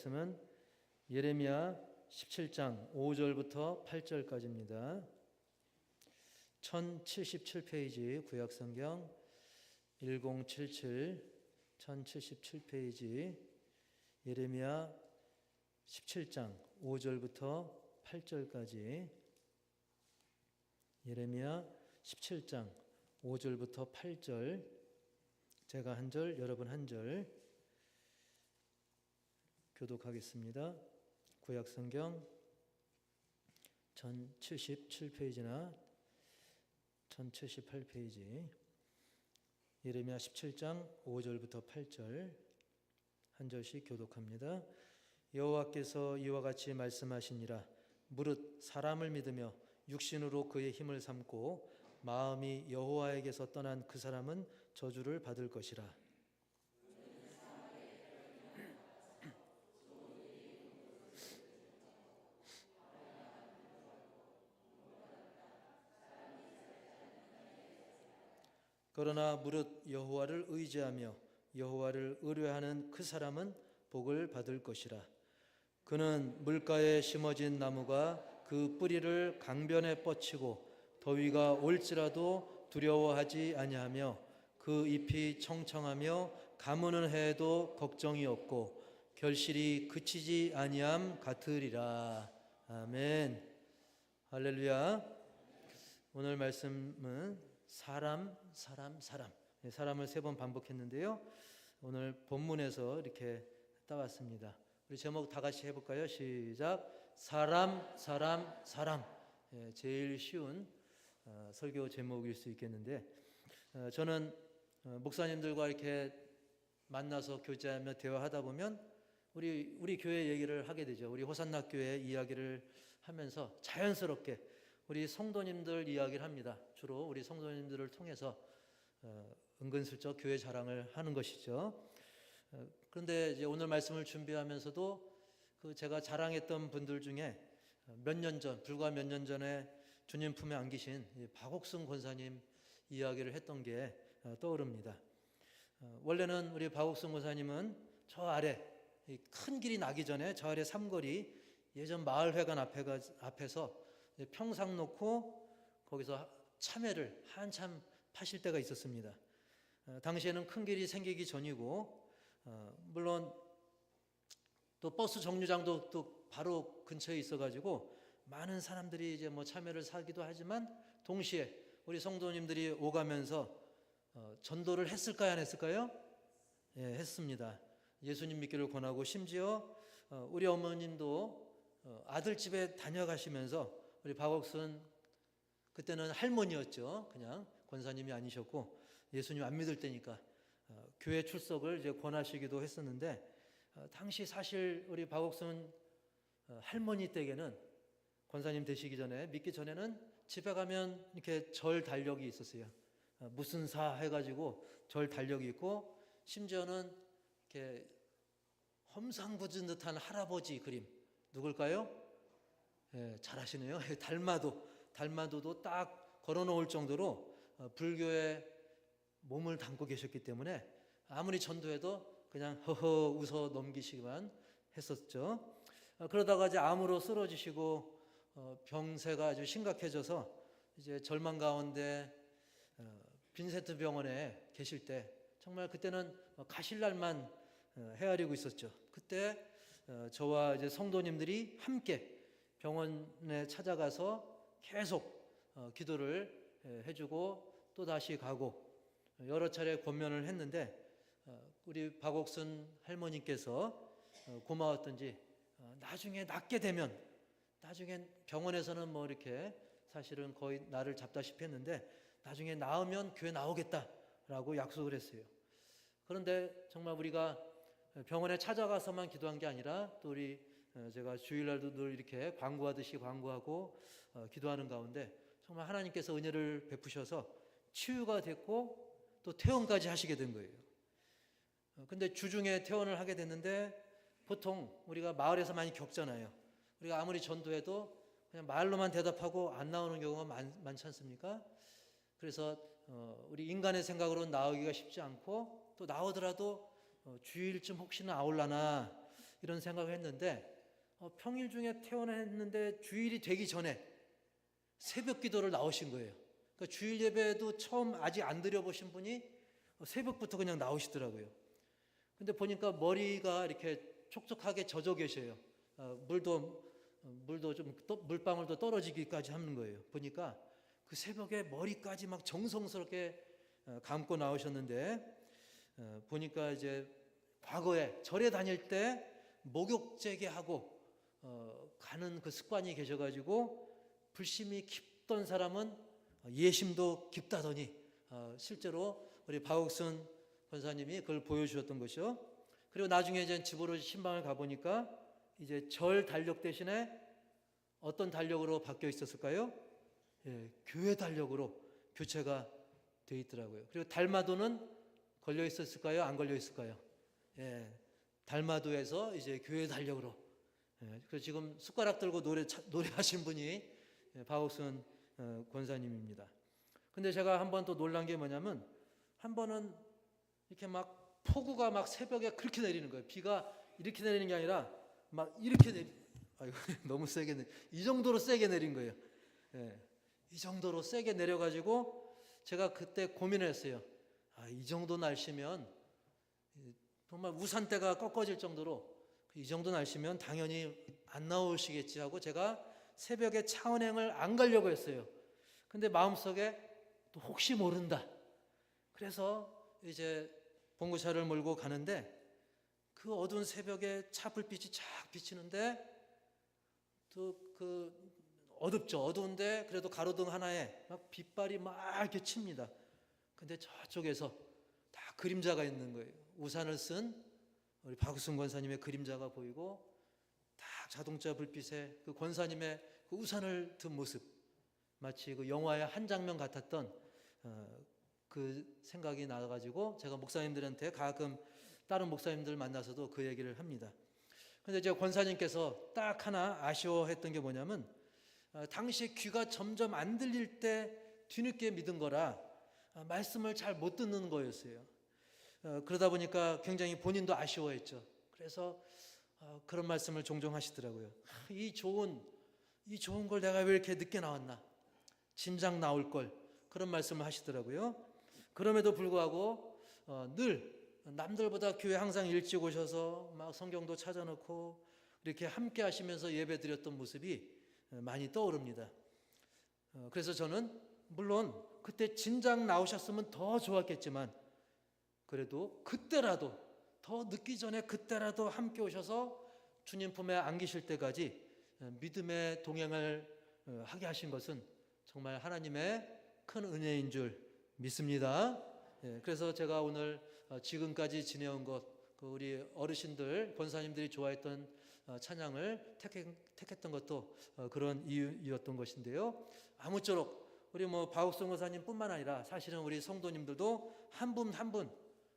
말씀은 예레미야 17장 5절부터 8절까지입니다. 1077페이지 구약성경 1077 1077페이지 예레미야 17장 5절부터 8절까지 예레미야 17장 5절부터 8절 제가 한 절 여러분 한 절 교독하겠습니다. 구약성경 1077페이지나 1078페이지 예레미야 17장 5절부터 8절 한 절씩 교독합니다. 여호와께서 이와 같이 말씀하시니라. 무릇 사람을 믿으며 육신으로 그의 힘을 삼고 마음이 여호와에게서 떠난 그 사람은 저주를 받을 것이라. 그러나 무릇 여호와를 의지하며 여호와를 의뢰하는 그 사람은 복을 받을 것이라. 그는 물가에 심어진 나무가 그 뿌리를 강변에 뻗치고 더위가 올지라도 두려워하지 아니하며 그 잎이 청청하며 가무는 해에도 걱정이 없고 결실이 그치지 아니함 같으리라. 아멘. 할렐루야. 오늘 말씀은 사람을 3번 반복했는데요. 오늘 본문에서 이렇게 따왔습니다. 우리 제목 다 같이 해볼까요? 시작. 사람. 제일 쉬운 설교 제목일 수 있겠는데, 저는 목사님들과 이렇게 만나서 교제하며 대화하다 보면 우리 교회 얘기를 하게 되죠. 우리 호산나 교회 이야기를 하면서 자연스럽게 우리 성도님들 이야기를 합니다. 주로 우리 성도님들을 통해서 은근슬쩍 교회 자랑을 하는 것이죠. 그런데 이제 오늘 말씀을 준비하면서도 제가 자랑했던 분들 중에 불과 몇 년 전에 주님 품에 안기신 박옥승 권사님 이야기를 했던 게 떠오릅니다. 원래는 우리 박옥승 권사님은 저 아래 큰 길이 나기 전에 저 아래 삼거리 예전 마을회관 앞에서 평상 놓고 거기서 참외를 한참 파실 때가 있었습니다. 당시에는 큰 길이 생기기 전이고, 물론 또 버스 정류장도 또 바로 근처에 있어가지고 많은 사람들이 이제 참외를 사기도 하지만 동시에 우리 성도님들이 오가면서 전도를 했을까요, 안 했을까요? 예, 했습니다. 예수님 믿기를 권하고 심지어 우리 어머님도 아들 집에 다녀가시면서 우리 박옥순 그때는 할머니였죠. 그냥 권사님이 아니셨고 예수님 안 믿을 때니까 교회 출석을 이제 권하시기도 했었는데, 당시 사실 우리 박옥순 할머니 댁에는 권사님 되시기 전에 믿기 전에는 집에 가면 이렇게 절 달력이 있었어요. 무슨 사 해가지고 절 달력이 있고 심지어는 이렇게 험상궂은 듯한 할아버지 그림 누굴까요? 예, 잘하시네요. 달마도도 딱 걸어놓을 정도로 불교에 몸을 담고 계셨기 때문에 아무리 전도해도 그냥 허허 웃어 넘기시기만 했었죠. 그러다가 이제 암으로 쓰러지시고 병세가 아주 심각해져서 이제 절망 가운데 빈센트 병원에 계실 때 정말 그때는 가실 날만 헤아리고 있었죠. 그때 저와 이제 성도님들이 함께 병원에 찾아가서 계속 기도를 해주고 또 다시 가고 여러 차례 권면을 했는데, 우리 박옥순 할머니께서 고마웠던지 나중에 낫게 되면, 나중에 병원에서는 이렇게 사실은 거의 나를 잡다시피 했는데 나중에 나으면 교회 나오겠다라고 약속을 했어요. 그런데 정말 우리가 병원에 찾아가서만 기도한 게 아니라 또 제가 주일날도 늘 이렇게 광고하듯이 광고하고 기도하는 가운데 정말 하나님께서 은혜를 베푸셔서 치유가 됐고 또 퇴원까지 하시게 된 거예요. 근데 주중에 퇴원을 하게 됐는데, 보통 우리가 마을에서 많이 겪잖아요. 우리가 아무리 전도해도 그냥 말로만 대답하고 안 나오는 경우가 많지 않습니까? 그래서 우리 인간의 생각으로는 나오기가 쉽지 않고, 또 나오더라도 주일쯤 혹시나 나올라나 이런 생각을 했는데 평일 중에 퇴원했는데 주일이 되기 전에 새벽 기도를 나오신 거예요. 그러니까 주일 예배도 처음 아직 안 드려보신 분이 새벽부터 그냥 나오시더라고요. 근데 보니까 머리가 이렇게 촉촉하게 젖어 계셔요. 물도 좀 물방울도 떨어지기까지 하는 거예요. 보니까 그 새벽에 머리까지 막 정성스럽게 감고 나오셨는데, 보니까 이제 과거에 절에 다닐 때 목욕 재개하고 가는 그 습관이 계셔가지고 불심이 깊던 사람은 예심도 깊다더니 실제로 우리 박옥순 권사님이 그걸 보여주셨던 것이요. 그리고 나중에 이제 집으로 신방을 가보니까 이제 절 달력 대신에 어떤 달력으로 바뀌어 있었을까요? 예, 교회 달력으로 교체가 돼 있더라고요. 그리고 달마도는 걸려 있었을까요? 안 걸려 있을까요? 예, 달마도에서 이제 교회 달력으로. 예, 그래서 지금 숟가락 들고 노래하신 분이 박옥순 권사님입니다. 근데 제가 한 번 또 놀란 게 뭐냐면, 한 번은 이렇게 막 폭우가 막 새벽에 그렇게 내리는 거예요. 비가 이렇게 내리는 게 아니라 막 이렇게 아이고 너무 세게 이 정도로 세게 내린 거예요. 예, 이 정도로 세게 내려가지고 제가 그때 고민을 했어요. 이 정도 날씨면 정말 우산대가 꺾어질 정도로, 이 정도 날씨면 당연히 안 나오시겠지 하고 제가 새벽에 차은행을 안 가려고 했어요. 근데 마음속에 또 혹시 모른다. 그래서 이제 봉구차를 몰고 가는데 그 어두운 새벽에 차 불빛이 쫙 비치는데 또 그 어둡죠. 어두운데 그래도 가로등 하나에 막 빛발이 막 이렇게 칩니다. 근데 저쪽에서 다 그림자가 있는 거예요. 우산을 쓴 우리 박우순 권사님의 그림자가 보이고, 딱 자동차 불빛에 그 권사님의 그 우산을 든 모습, 마치 그 영화의 한 장면 같았던 그 생각이 나가지고 제가 목사님들한테 가끔 다른 목사님들 만나서도 그 얘기를 합니다. 근데 이제 권사님께서 딱 하나 아쉬워했던 게 뭐냐면, 당시 귀가 점점 안 들릴 때 뒤늦게 믿은 거라 말씀을 잘 못 듣는 거였어요. 그러다 보니까 굉장히 본인도 아쉬워했죠. 그래서 그런 말씀을 종종 하시더라고요. 이 좋은 걸 내가 왜 이렇게 늦게 나왔나? 진작 나올 걸. 그런 말씀을 하시더라고요. 그럼에도 불구하고 늘 남들보다 교회 항상 일찍 오셔서 막 성경도 찾아놓고 이렇게 함께 하시면서 예배 드렸던 모습이 많이 떠오릅니다. 그래서 저는 물론 그때 진작 나오셨으면 더 좋았겠지만, 그래도 그때라도 더 늦기 전에 그때라도 함께 오셔서 주님 품에 안기실 때까지 믿음의 동행을 하게 하신 것은 정말 하나님의 큰 은혜인 줄 믿습니다. 그래서 제가 오늘 지금까지 지내온 것, 우리 어르신들, 권사님들이 좋아했던 찬양을 택했던 것도 그런 이유였던 것인데요. 아무쪼록 우리 박옥순 권사님뿐만 아니라 사실은 우리 성도님들도 한 분 한 분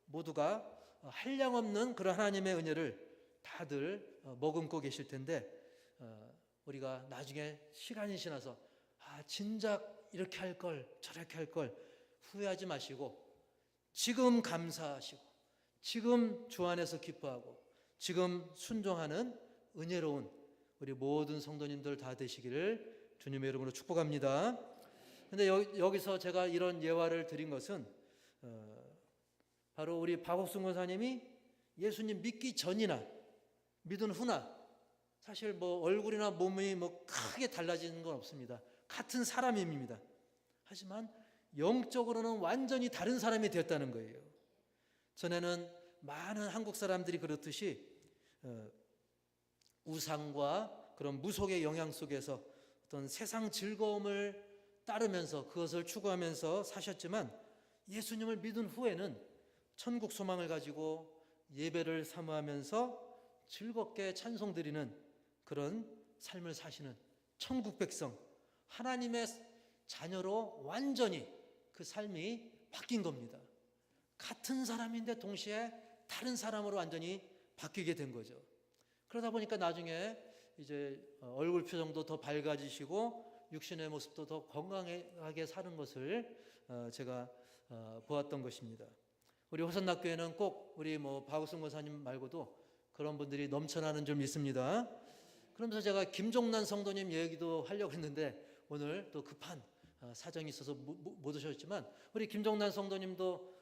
모두가 한량없는 그런 하나님의 은혜를 다들 머금고 계실 텐데, 우리가 나중에 시간이 지나서 진작 이렇게 할 걸 저렇게 할 걸 후회하지 마시고, 지금 감사하시고 지금 주 안에서 기뻐하고 지금 순종하는 은혜로운 우리 모든 성도님들 다 되시기를 주님의 이름으로 축복합니다. 그런데 여기서 제가 이런 예화를 드린 것은 바로 우리 박옥순 권사님이 예수님 믿기 전이나 믿은 후나 사실 얼굴이나 몸이 크게 달라지는 건 없습니다. 같은 사람입니다. 하지만 영적으로는 완전히 다른 사람이 되었다는 거예요. 전에는 많은 한국 사람들이 그렇듯이 우상과 그런 무속의 영향 속에서 어떤 세상 즐거움을 따르면서 그것을 추구하면서 사셨지만, 예수님을 믿은 후에는 천국 소망을 가지고 예배를 사모하면서 즐겁게 찬송드리는 그런 삶을 사시는 천국 백성, 하나님의 자녀로 완전히 그 삶이 바뀐 겁니다. 같은 사람인데 동시에 다른 사람으로 완전히 바뀌게 된 거죠. 그러다 보니까 나중에 이제 얼굴 표정도 더 밝아지시고 육신의 모습도 더 건강하게 사는 것을 제가 보았던 것입니다. 우리 호선학교에는 꼭 우리 박우순 권사님 말고도 그런 분들이 넘쳐나는 줄 믿습니다. 그러면서 제가 김종란 성도님 얘기도 하려고 했는데 오늘 또 급한 사정이 있어서 못 오셨지만 우리 김종란 성도님도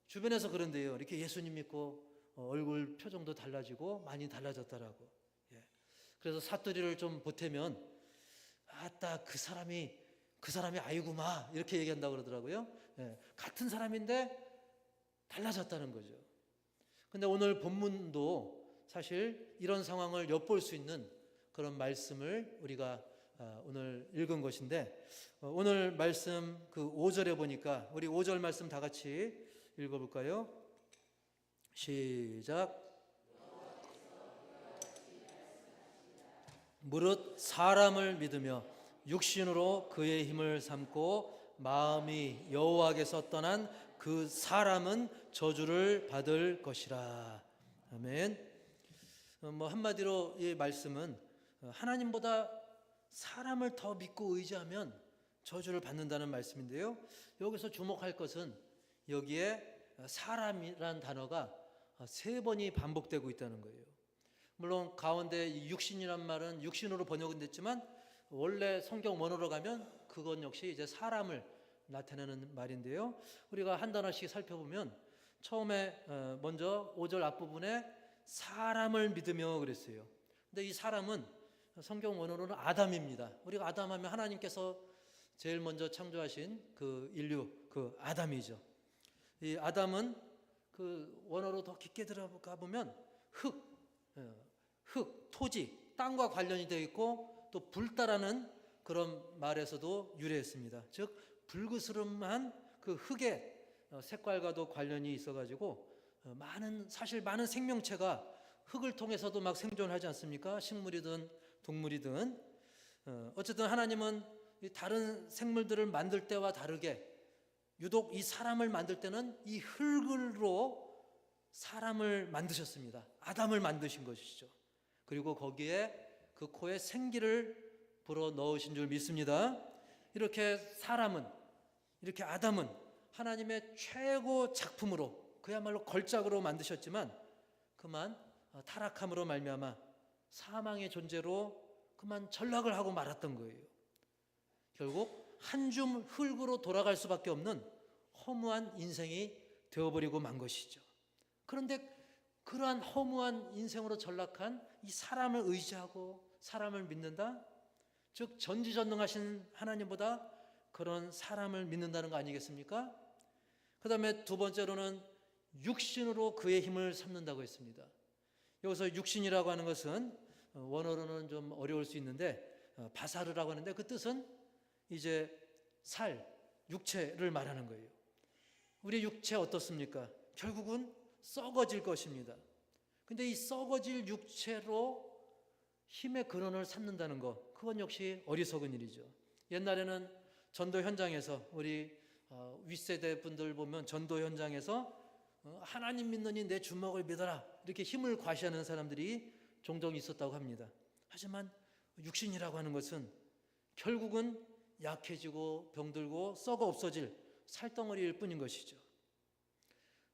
주변에서 그런데요. 이렇게 예수님 믿고 얼굴 표정도 달라지고 많이 달라졌다라고. 예. 그래서 사투리를 좀 보태면 아따 그 사람이 아이고 마 이렇게 얘기한다고 그러더라고요. 예. 같은 사람인데 달라졌다는 거죠. 근데 오늘 본문도 사실 이런 상황을 엿볼 수 있는 그런 말씀을 우리가 오늘 읽은 것인데 오늘 말씀 그 5절에 보니까 우리 5절 말씀 다 같이 읽어볼까요? 시작. 무릇 사람을 믿으며 육신으로 그의 힘을 삼고 마음이 여호와께서 떠난 그 사람은 저주를 받을 것이라. 아멘. 한마디로 이 말씀은 하나님보다 사람을 더 믿고 의지하면 저주를 받는다는 말씀인데요. 여기서 주목할 것은 여기에 사람이란 단어가 3번이 반복되고 있다는 거예요. 물론 가운데 육신이란 말은 육신으로 번역은 됐지만 원래 성경 원어로 가면 그건 역시 이제 사람을 나타내는 말인데요. 우리가 한 단어씩 살펴보면 처음에 먼저 5절 앞부분에 사람을 믿으며 그랬어요. 근데 이 사람은 성경 원어로는 아담입니다. 우리가 아담하면 하나님께서 제일 먼저 창조하신 그 인류, 그 아담이죠. 이 아담은 그 원어로 더 깊게 들어가 보면 흙, 토지, 땅과 관련이 되어 있고 또 불다라는 그런 말에서도 유래했습니다. 즉 불그스름한 그 흙의 색깔과도 관련이 있어가지고 사실 많은 생명체가 흙을 통해서도 막 생존하지 않습니까? 식물이든 동물이든. 어쨌든 하나님은 다른 생물들을 만들 때와 다르게 유독 이 사람을 만들 때는 이 흙으로 사람을 만드셨습니다. 아담을 만드신 것이죠. 그리고 거기에 그 코에 생기를 불어 넣으신 줄 믿습니다. 이렇게 이렇게 아담은 하나님의 최고 작품으로 그야말로 걸작으로 만드셨지만 그만 타락함으로 말미암아 사망의 존재로 그만 전락을 하고 말았던 거예요. 결국 한 줌 흙으로 돌아갈 수밖에 없는 허무한 인생이 되어버리고 만 것이죠. 그런데 그러한 허무한 인생으로 전락한 이 사람을 의지하고 사람을 믿는다? 즉 전지전능하신 하나님보다 그런 사람을 믿는다는 거 아니겠습니까? 그 다음에 두 번째로는 육신으로 그의 힘을 삼는다고 했습니다. 여기서 육신이라고 하는 것은 원어로는 좀 어려울 수 있는데 바사르라고 하는데 그 뜻은 이제 육체를 말하는 거예요. 우리 육체 어떻습니까? 결국은 썩어질 것입니다. 근데 이 썩어질 육체로 힘의 근원을 삼는다는 것, 그건 역시 어리석은 일이죠. 옛날에는 전도 현장에서 우리 윗세대 분들 보면 전도 현장에서 하나님 믿느니 내 주먹을 믿어라 이렇게 힘을 과시하는 사람들이 종종 있었다고 합니다. 하지만 육신이라고 하는 것은 결국은 약해지고 병들고 썩어 없어질 살덩어리일 뿐인 것이죠.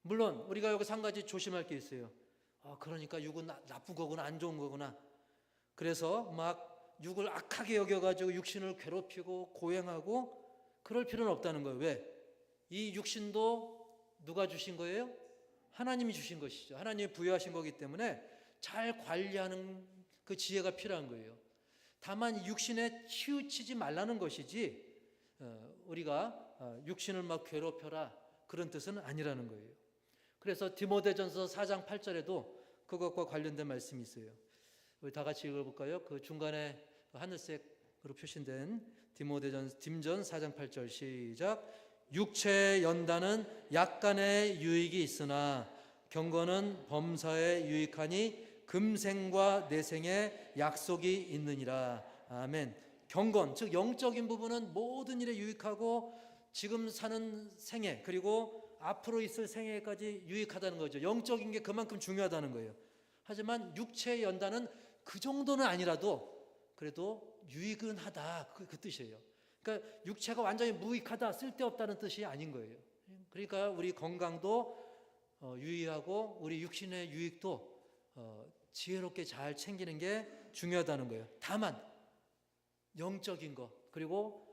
물론 우리가 여기서 한 가지 조심할 게 있어요. 그러니까 육은 나쁜 거구나, 안 좋은 거구나. 그래서 막 육을 악하게 여겨가지고 육신을 괴롭히고 고행하고 그럴 필요는 없다는 거예요. 왜? 이 육신도 누가 주신 거예요? 하나님이 주신 것이죠. 하나님이 부여하신 거기 때문에 잘 관리하는 그 지혜가 필요한 거예요. 다만 육신에 치우치지 말라는 것이지 우리가 육신을 막 괴롭혀라 그런 뜻은 아니라는 거예요. 그래서 디모데전서 4장 8절에도 그것과 관련된 말씀이 있어요. 우리 다 같이 읽어볼까요? 그 중간에 하늘색으로 표시된 딤전 4장 8절 시작. 육체의 연단은 약간의 유익이 있으나 경건은 범사에 유익하니 금생과 내생에 약속이 있느니라. 아멘. 경건, 즉 영적인 부분은 모든 일에 유익하고 지금 사는 생애 그리고 앞으로 있을 생애까지 유익하다는 거죠. 영적인 게 그만큼 중요하다는 거예요. 하지만 육체의 연단은 그 정도는 아니라도 그래도 유익은 하다 그 뜻이에요. 그러니까 육체가 완전히 무익하다, 쓸데없다는 뜻이 아닌 거예요. 그러니까 우리 건강도 유의하고 우리 육신의 유익도 지혜롭게 잘 챙기는 게 중요하다는 거예요. 다만 영적인 것, 그리고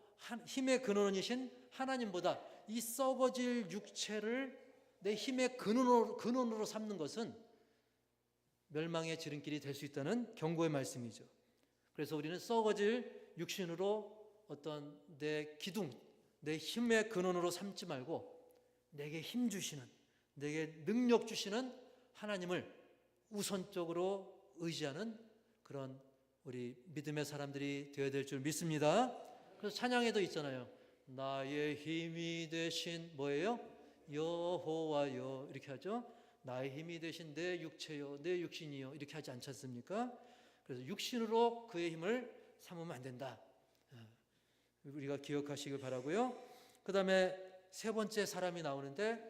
힘의 근원이신 하나님보다 이 썩어질 육체를 내 힘의 근원으로 삼는 것은 멸망의 지름길이 될 수 있다는 경고의 말씀이죠. 그래서 우리는 썩어질 육신으로 어떤 내 기둥, 내 힘의 근원으로 삼지 말고 내게 힘 주시는, 내게 능력 주시는 하나님을 우선적으로 의지하는 그런 우리 믿음의 사람들이 되어야 될 줄 믿습니다. 그래서 찬양에도 있잖아요. 나의 힘이 되신 뭐예요? 여호와여, 이렇게 하죠. 나의 힘이 되신 내 육체요, 내 육신이요, 이렇게 하지 않지 않습니까? 그래서 육신으로 그의 힘을 삼으면 안 된다. 우리가 기억하시길 바라고요. 그 다음에 세 번째 사람이 나오는데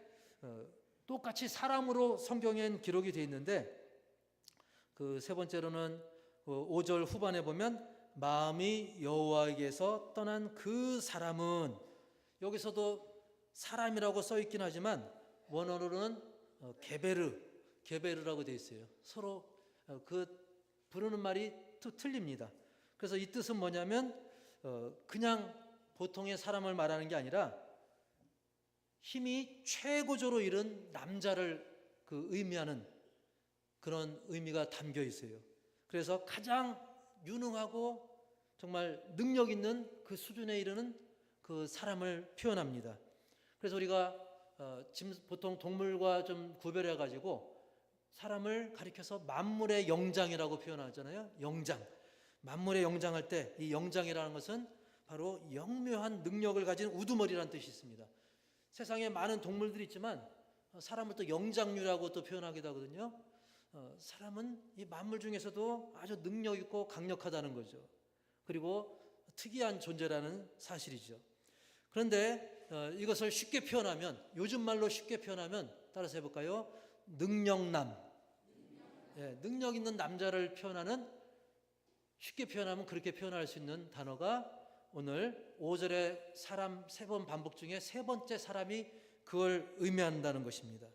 똑같이 사람으로 성경엔 기록이 되어 있는데 그 세 번째로는 5절 후반에 보면 마음이 여호와에게서 떠난 그 사람은, 여기서도 사람이라고 써 있긴 하지만 원어로는 게베르라고 되어 있어요. 서로 그 부르는 말이 틀립니다. 그래서 이 뜻은 뭐냐면 그냥 보통의 사람을 말하는 게 아니라 힘이 최고조로 이른 남자를 의미하는 그런 의미가 담겨 있어요. 그래서 가장 유능하고 정말 능력 있는 그 수준에 이르는 그 사람을 표현합니다. 그래서 우리가 보통 동물과 좀 구별해 가지고 사람을 가리켜서 만물의 영장이라고 표현하잖아요. 영장. 만물의 영장할 때 이 영장이라는 것은 바로 영묘한 능력을 가진 우두머리라는 뜻이 있습니다. 세상에 많은 동물들이 있지만 사람을 또 영장류라고 또 표현하기도 하거든요. 사람은 이 만물 중에서도 아주 능력 있고 강력하다는 거죠. 그리고 특이한 존재라는 사실이죠. 그런데 이것을 쉽게 표현하면, 요즘 말로 쉽게 표현하면 따라서 해볼까요? 능력남. 능력 있는 남자를 표현하는, 쉽게 표현하면 그렇게 표현할 수 있는 단어가 오늘 5절에 사람 3번 반복 중에 세 번째 사람이 그걸 의미한다는 것입니다.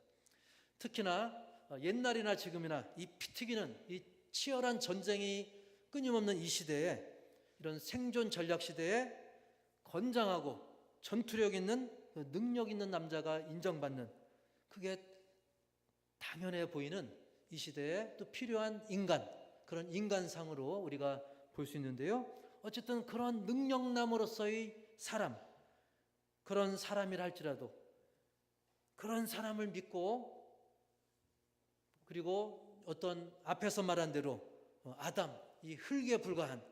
특히나 옛날이나 지금이나 이 피 튀기는 이 치열한 전쟁이 끊임없는 이 시대에, 이런 생존 전략 시대에 건장하고 전투력 있는 능력 있는 남자가 인정받는, 그게 당연해 보이는 이 시대에 또 필요한 인간, 그런 인간상으로 우리가 볼 수 있는데요. 어쨌든 그런 능력남으로서의 사람, 그런 사람이라 할지라도 그런 사람을 믿고, 그리고 어떤 앞에서 말한 대로 아담, 이 흙에 불과한,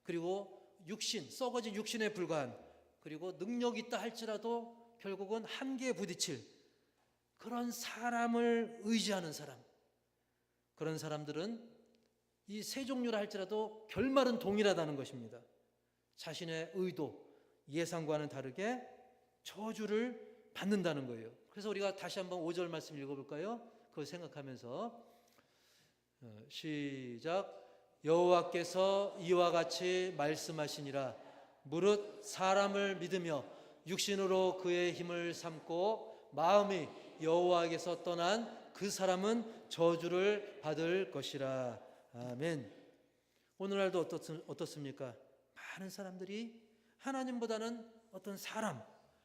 그리고 육신, 썩어진 육신에 불과한, 그리고 능력 있다 할지라도 결국은 한계에 부딪힐 그런 사람을 의지하는 사람, 그런 사람들은 이 세 종류라 할지라도 결말은 동일하다는 것입니다. 자신의 의도, 예상과는 다르게 저주를 받는다는 거예요. 그래서 우리가 다시 한번 5절 말씀 읽어볼까요? 그걸 생각하면서 시작. 여호와께서 이와 같이 말씀하시니라. 무릇 사람을 믿으며 육신으로 그의 힘을 삼고 마음이 여호와에게서 떠난 그 사람은 저주를 받을 것이라. 아멘. 오늘날도 어떻습니까? 많은 사람들이 하나님보다는 어떤 사람,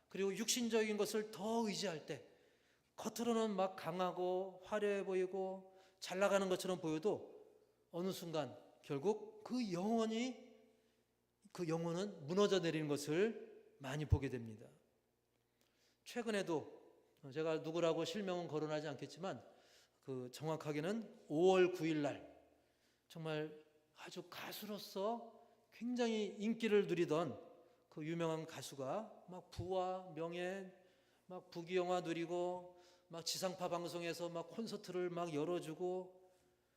그리고 육신적인 것을 더 의지할 때 겉으로는 막 강하고 화려해 보이고 잘 나가는 것처럼 보여도 어느 순간 결국 그 영혼은 무너져 내리는 것을 많이 보게 됩니다. 최근에도 제가 누구라고 실명은 거론하지 않겠지만 정확하게는 5월 9일 날 정말 아주 가수로서 굉장히 인기를 누리던 그 유명한 가수가 막 부와 명예, 막 부귀영화 누리고 막 지상파 방송에서 막 콘서트를 막 열어주고,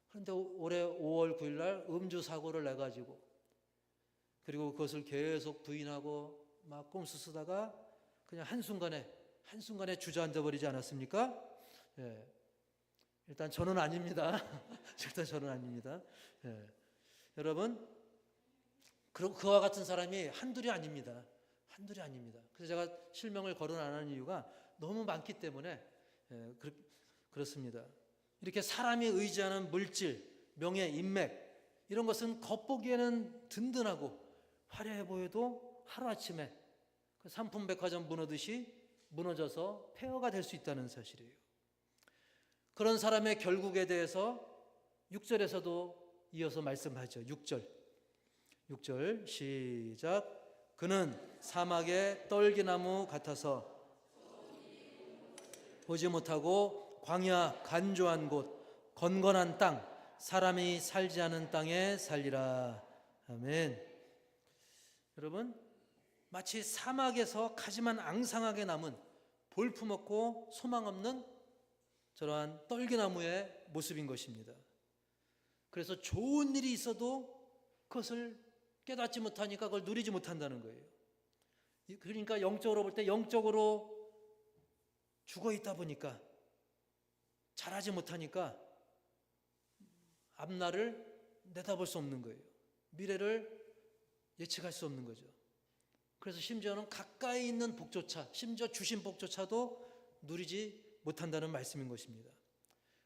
그런데 올해 5월 9일 날 음주 사고를 내가지고, 그리고 그것을 계속 부인하고 막 꼼수 쓰다가 그냥 한순간에 주저앉아 버리지 않았습니까? 예. 일단 저는 아닙니다. 일단 저는 아닙니다. 예. 여러분, 그와 같은 사람이 한둘이 아닙니다. 한둘이 아닙니다. 그래서 제가 실명을 거론 안 하는 이유가 너무 많기 때문에 그렇습니다. 이렇게 사람이 의지하는 물질, 명예, 인맥 이런 것은 겉보기에는 든든하고 화려해 보여도 하루아침에 그 상품백화점 무너듯이 무너져서 폐허가 될 수 있다는 사실이에요. 그런 사람의 결국에 대해서 6절에서도 이어서 말씀하죠. 6절 시작. 그는 사막의 떨기나무 같아서 보지 못하고 광야 간조한 곳 건건한 땅 사람이 살지 않은 땅에 살리라. 아멘. 여러분, 마치 사막에서 가지만 앙상하게 남은 볼품없고 소망없는 저러한 떨기나무의 모습인 것입니다. 그래서 좋은 일이 있어도 그것을 깨닫지 못하니까 그걸 누리지 못한다는 거예요. 그러니까 영적으로 볼 때 영적으로 죽어 있다 보니까 잘하지 못하니까 앞날을 내다볼 수 없는 거예요. 미래를 예측할 수 없는 거죠. 그래서 심지어는 가까이 있는 복조차, 심지어 주신 복조차도 누리지 못한다는 말씀인 것입니다.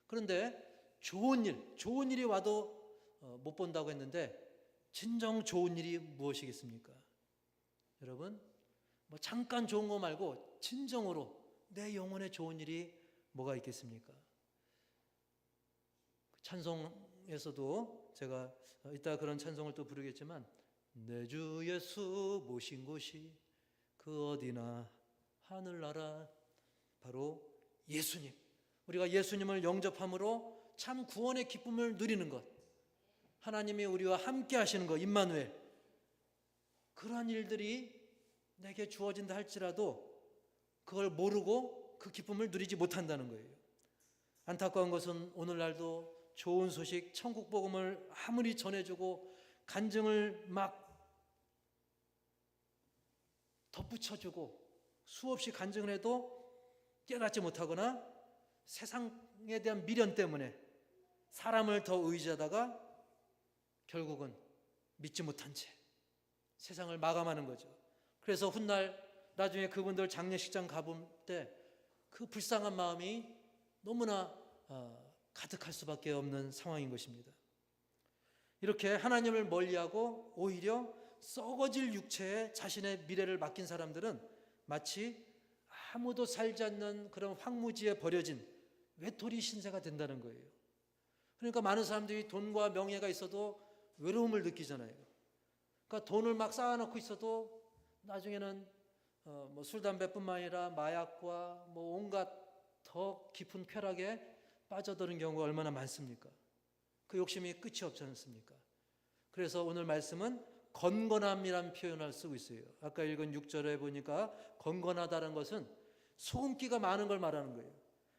그런데 좋은 일이 와도 못 본다고 했는데 진정 좋은 일이 무엇이겠습니까? 여러분, 뭐 잠깐 좋은 거 말고 진정으로 내 영혼에 좋은 일이 뭐가 있겠습니까? 찬송에서도 제가 이따 그런 찬송을 또 부르겠지만 내 주 예수 모신 곳이 그 어디나 하늘나라, 바로 예수님, 우리가 예수님을 영접함으로 참 구원의 기쁨을 누리는 것, 하나님이 우리와 함께 하시는 것, 임마누엘, 그러한 일들이 내게 주어진다 할지라도 그걸 모르고 그 기쁨을 누리지 못한다는 거예요. 안타까운 것은 오늘날도 좋은 소식, 천국 복음을 아무리 전해주고 간증을 막 덧붙여주고 수없이 간증을 해도 깨닫지 못하거나 세상에 대한 미련 때문에 사람을 더 의지하다가 결국은 믿지 못한 채 세상을 마감하는 거죠. 그래서 훗날 나중에 그분들 장례식장 가볼 때 그 불쌍한 마음이 너무나 가득할 수밖에 없는 상황인 것입니다. 이렇게 하나님을 멀리하고 오히려 썩어질 육체에 자신의 미래를 맡긴 사람들은 마치 아무도 살지 않는 그런 황무지에 버려진 외톨이 신세가 된다는 거예요. 그러니까 많은 사람들이 돈과 명예가 있어도 외로움을 느끼잖아요. 그러니까 돈을 막 쌓아놓고 있어도 나중에는 뭐 술, 담배뿐만 아니라 마약과 뭐 온갖 더 깊은 쾌락에 빠져드는 경우가 얼마나 많습니까? 그 욕심이 끝이 없지 않습니까? 그래서 오늘 말씀은 건건함이라는 표현을 쓰고 있어요. 아까 읽은 6절에 보니까 건건하다는 것은 소금기가 많은 걸 말하는 거예요.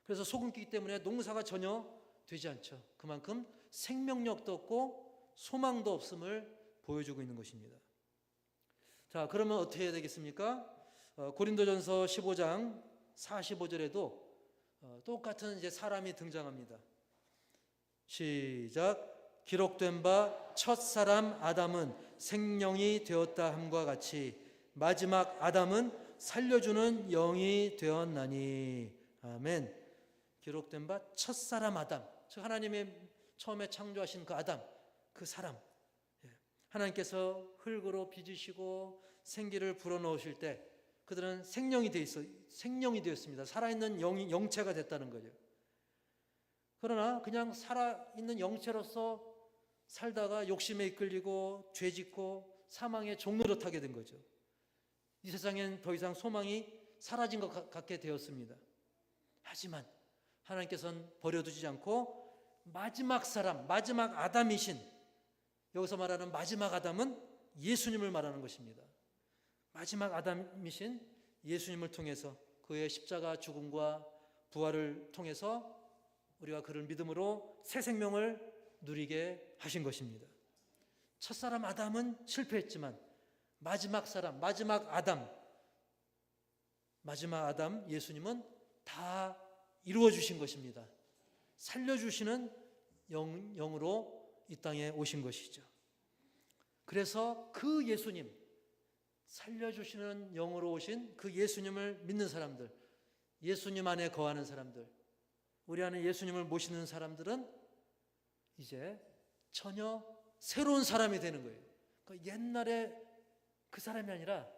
그래서 소금기 때문에 농사가 전혀 되지 않죠. 그만큼 생명력도 없고 소망도 없음을 보여주고 있는 것입니다. 자, 그러면 어떻게 해야 되겠습니까? 고린도전서 15장 45절에도 똑같은 이제 사람이 등장합니다. 시작. 기록된 바 첫사람 아담은 생명이 되었다 함과 같이 마지막 아담은 살려주는 영이 되었나니. 아멘. 기록된 바 첫사람 아담, 즉 하나님의 처음에 창조하신 그 아담, 그 사람, 하나님께서 흙으로 빚으시고 생기를 불어넣으실 때 그들은 생명이 되었습니다. 살아있는 영체가 됐다는 거죠. 그러나 그냥 살아있는 영체로서 살다가 욕심에 이끌리고 죄짓고 사망의 종로로 타게 된 거죠. 이 세상엔 더 이상 소망이 사라진 것 같게 되었습니다. 하지만 하나님께서는 버려두지 않고 마지막 사람, 마지막 아담이신, 여기서 말하는 마지막 아담은 예수님을 말하는 것입니다. 마지막 아담이신 예수님을 통해서 그의 십자가 죽음과 부활을 통해서 우리가 그를 믿음으로 새 생명을 누리게 하신 것입니다. 첫사람 아담은 실패했지만 마지막 사람, 마지막 아담 예수님은 다 이루어 주신 것입니다. 살려주시는 영으로 이 땅에 오신 것이죠. 그래서 그 예수님, 살려주시는 영으로 오신 그 예수님을 믿는 사람들, 예수님 안에 거하는 사람들, 우리 안에 예수님을 모시는 사람들은 이제 전혀 새로운 사람이 되는 거예요. 그러니까 옛날에 그 사람이 아니라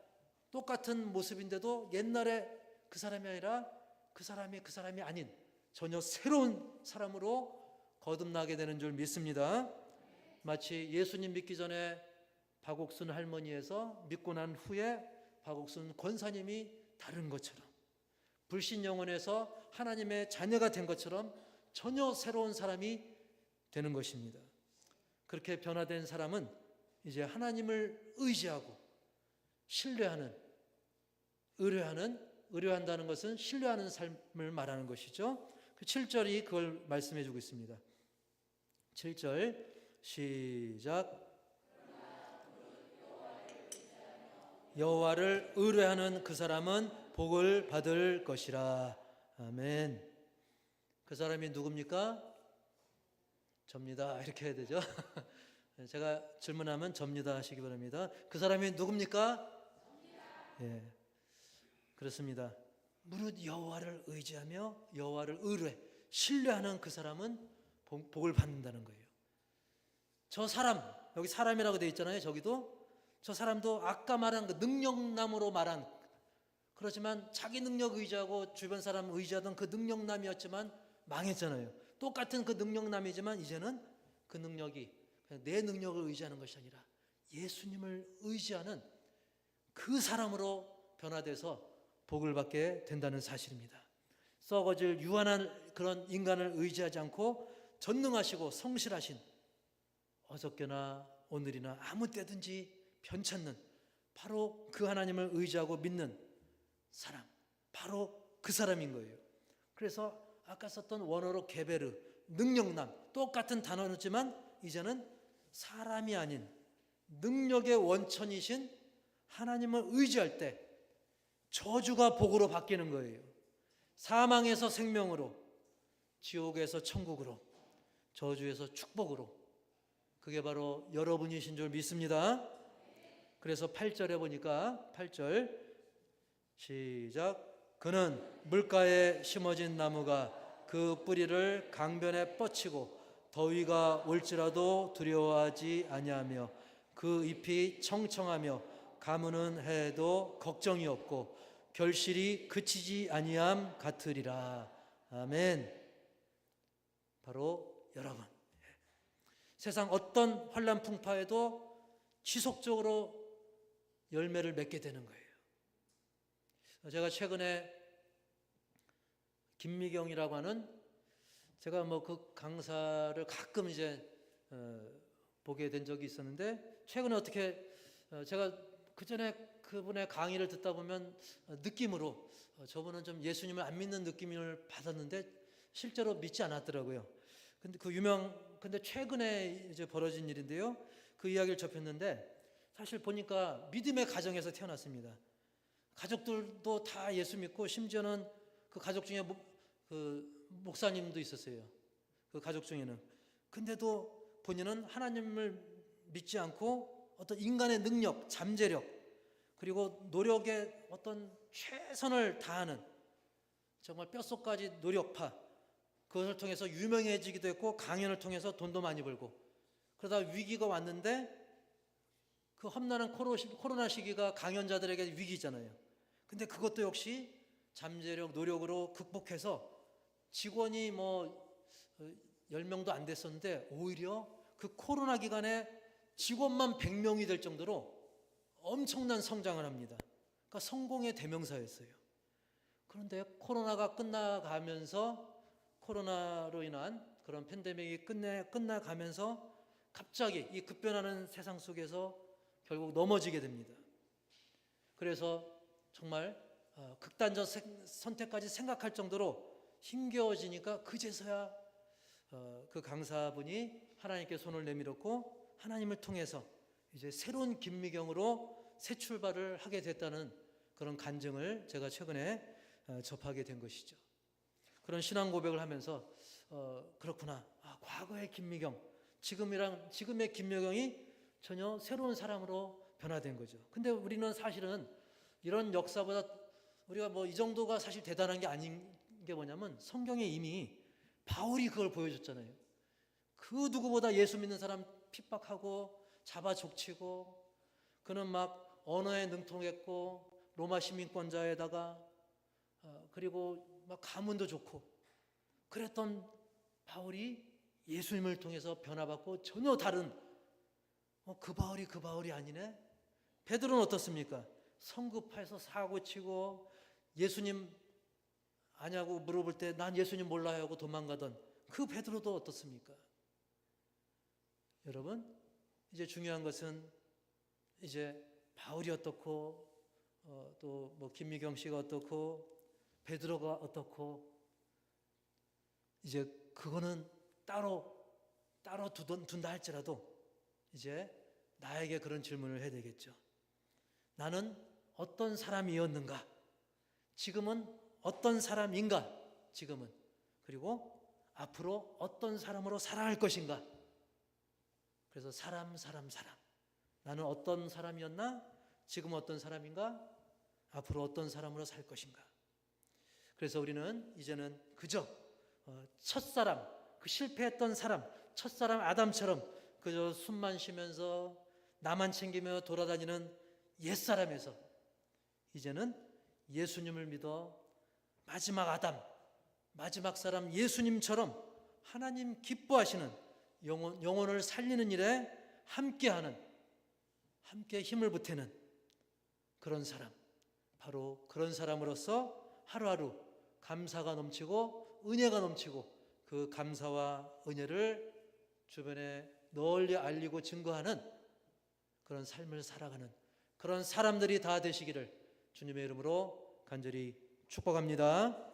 똑같은 모습인데도 옛날에 그 사람이 아니라 그 사람이 아닌 전혀 새로운 사람으로 거듭나게 되는 줄 믿습니다. 마치 예수님 믿기 전에 박옥순 할머니에서 믿고 난 후에 박옥순 권사님이 다른 것처럼, 불신 영혼에서 하나님의 자녀가 된 것처럼 전혀 새로운 사람이 되는 것입니다. 그렇게 변화된 사람은 이제 하나님을 의지하고 신뢰하는, 의뢰한다는 것은 신뢰하는 삶을 말하는 것이죠. 그 7절이 그걸 말씀해 주고 있습니다. 7절 시작. 여호와를 의뢰하는 그 사람은 복을 받을 것이라. 아멘. 그 사람이 누굽니까? 접니다. 이렇게 해야 되죠. 제가 질문하면 접니다 하시기 바랍니다. 그 사람이 누굽니까? 예, 그렇습니다. 무릇 여호와를 의지하며 여호와를 신뢰하는 그 사람은 복을 받는다는 거예요. 저 사람, 여기 사람이라고 되어 있잖아요. 저기도 저 사람도 아까 말한 그 능력남으로 말한, 그렇지만 자기 능력 의지하고 주변 사람 의지하던 그 능력남이었지만 망했잖아요. 똑같은 그 능력남이지만 이제는 그 능력이 내 능력을 의지하는 것이 아니라 예수님을 의지하는 그 사람으로 변화돼서 복을 받게 된다는 사실입니다. 썩어질 유한한 그런 인간을 의지하지 않고 전능하시고 성실하신, 어저께나 오늘이나 아무 때든지 변찮는 바로 그 하나님을 의지하고 믿는 사람, 바로 그 사람인 거예요. 그래서 아까 썼던 원어로 게베르, 능력남, 똑같은 단어였지만 이제는 사람이 아닌 능력의 원천이신 하나님을 의지할 때 저주가 복으로 바뀌는 거예요. 사망에서 생명으로, 지옥에서 천국으로, 저주에서 축복으로. 그게 바로 여러분이신 줄 믿습니다. 그래서 8절에 보니까 8절 시작. 그는 물가에 심어진 나무가 그 뿌리를 강변에 뻗치고 더위가 올지라도 두려워하지 아니하며 그 잎이 청청하며 가무는 해도 걱정이 없고 결실이 그치지 아니함 같으리라. 아멘. 바로 여러분, 세상 어떤 환난 풍파에도 지속적으로 열매를 맺게 되는 거예요. 제가 최근에 김미경이라고 하는, 제가 뭐 그 강사를 가끔 이제 보게 된 적이 있었는데, 최근에 어떻게 제가 그 전에 그분의 강의를 듣다 보면 느낌으로 저분은 좀 예수님을 안 믿는 느낌을 받았는데 실제로 믿지 않았더라고요. 근데 최근에 이제 벌어진 일인데요. 그 이야기를 접했는데 사실 보니까 믿음의 가정에서 태어났습니다. 가족들도 다 예수 믿고, 심지어는 그 가족 중에 그 목사님도 있었어요. 그 가족 중에는. 근데도 본인은 하나님을 믿지 않고 어떤 인간의 능력, 잠재력, 그리고 노력의 어떤 최선을 다하는 정말 뼛속까지 노력파, 그것을 통해서 유명해지기도 했고 강연을 통해서 돈도 많이 벌고, 그러다 위기가 왔는데 그 험난한 코로나 시기가 강연자들에게 위기잖아요. 근데 그것도 역시 잠재력, 노력으로 극복해서 직원이 뭐 10명도 안 됐었는데 오히려 그 코로나 기간에 직원만 100명이 될 정도로 엄청난 성장을 합니다. 그러니까 성공의 대명사였어요. 그런데 코로나가 끝나가면서, 코로나로 인한 그런 팬데믹이 끝나가면서 갑자기 이 급변하는 세상 속에서 결국 넘어지게 됩니다. 그래서 정말 극단적 선택까지 생각할 정도로 힘겨워지니까 그제서야 그 강사분이 하나님께 손을 내밀었고 하나님을 통해서 이제 새로운 김미경으로 새 출발을 하게 됐다는 그런 간증을 제가 최근에 접하게 된 것이죠. 그런 신앙 고백을 하면서 그렇구나, 과거의 김미경, 지금의 김미경이 전혀 새로운 사람으로 변화된 거죠. 근데 우리는 사실은 이런 역사보다 우리가 뭐 이 정도가 사실 대단한 게 아닌 게 뭐냐면, 성경에 이미 바울이 그걸 보여줬잖아요. 그 그 누구보다 예수 믿는 사람 핍박하고 잡아 족치고, 그는 막 언어에 능통했고 로마 시민권자에다가 그리고 막 가문도 좋고 그랬던 바울이 예수님을 통해서 변화받고 전혀 다른 그 바울이 아니네. 베드로는 어떻습니까? 성급해서 사고치고 예수님 아냐고 물어볼 때 난 예수님 몰라요 하고 도망가던 그 베드로도 어떻습니까? 여러분, 이제 중요한 것은 이제 바울이 어떻고 또 뭐 김미경 씨가 어떻고 베드로가 어떻고, 이제 그거는 따로 둔다 할지라도 이제 나에게 그런 질문을 해야 되겠죠. 나는 어떤 사람이었는가? 지금은 어떤 사람인가? 지금은. 그리고 앞으로 어떤 사람으로 살아갈 것인가? 그래서 사람. 나는 어떤 사람이었나? 지금 어떤 사람인가? 앞으로 어떤 사람으로 살 것인가? 그래서 우리는 이제는 그저 첫사람, 그 실패했던 사람, 첫사람 아담처럼 그저 숨만 쉬면서 나만 챙기며 돌아다니는 옛사람에서 이제는 예수님을 믿어 마지막 아담, 마지막 사람 예수님처럼 하나님 기뻐하시는 영혼을 살리는 일에 함께하는, 함께 힘을 보태는 그런 사람, 바로 그런 사람으로서 하루하루 감사가 넘치고 은혜가 넘치고 그 감사와 은혜를 주변에 널리 알리고 증거하는 그런 삶을 살아가는 그런 사람들이 다 되시기를 주님의 이름으로 간절히 축복합니다.